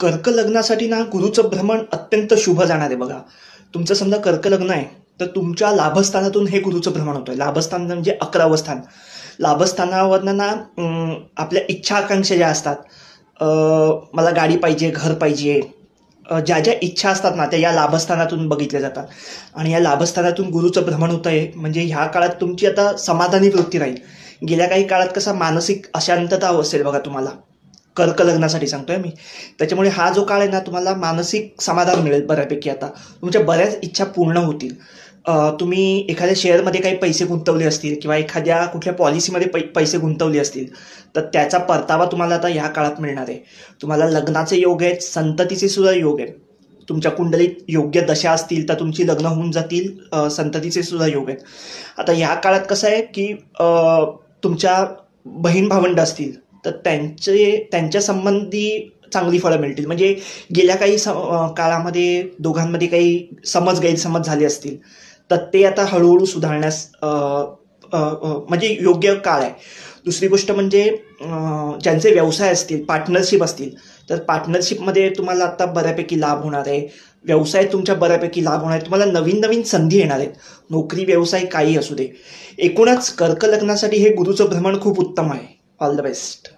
कर्क लग्नासाठी ना गुरुचं भ्रमण अत्यंत शुभ जाणार आहे बघा. तुमचं समजा कर्क लग्न आहे तर तुमच्या लाभस्थानातून हे गुरुचं भ्रमण होतंय. लाभस्थान म्हणजे 11वं स्थान. लाभस्थानावरनं ना आपल्या इच्छा आकांक्षा ज्या असतात, मला गाडी पाहिजे, घर पाहिजे, ज्या ज्या इच्छा असतात ना त्या या लाभस्थानातून बघितल्या जातात. आणि या लाभस्थानातून गुरुचं भ्रमण होत आहे म्हणजे ह्या काळात तुमची आता समाधानी वृत्ती राहील. गेल्या काही काळात कसा मानसिक अशांतता असेल बघा तुम्हाला, कर्क लग्नासाठी सांगतोय मी. त्याच्यामुळे हा जो काळ आहे ना तुम्हाला मानसिक समाधान मिळेल बऱ्यापैकी. आता तुमच्या बऱ्याच इच्छा पूर्ण होतील. तुम्ही एखाद्या शेअरमध्ये काही पैसे गुंतवले असतील किंवा एखाद्या कुठल्या पॉलिसीमध्ये पैसे गुंतवले असतील तर त्याचा परतावा तुम्हाला आता ह्या काळात मिळणार आहे. तुम्हाला लग्नाचे योग आहेत, संततीचे सुद्धा योग आहेत. तुमच्या कुंडलीत योग्य दशा असतील तर तुमची लग्न होऊन जातील, संततीचे सुद्धा योग आहेत. आता ह्या काळात कसं आहे की तुमच्या बहीण भावंड असतील तर त्यांच्या संबंधी चांगली फळं मिळतील. म्हणजे गेल्या काही काळामध्ये दोघांमध्ये काही गैरसमज झाले असतील तर ते आता हळूहळू सुधारण्यास म्हणजे योग्य काळ आहे. दुसरी गोष्ट म्हणजे ज्यांचे व्यवसाय असतील, पार्टनरशिप असतील तर पार्टनरशिपमध्ये तुम्हाला आता बऱ्यापैकी लाभ होणार आहे. व्यवसाय तुमच्या बऱ्यापैकी लाभ होणार आहे. तुम्हाला नवीन नवीन संधी येणार आहेत. नोकरी व्यवसाय काही असू दे. एकूणच कर्क लग्नासाठी हे गुरुचं भ्रमण खूप उत्तम आहे. All the best.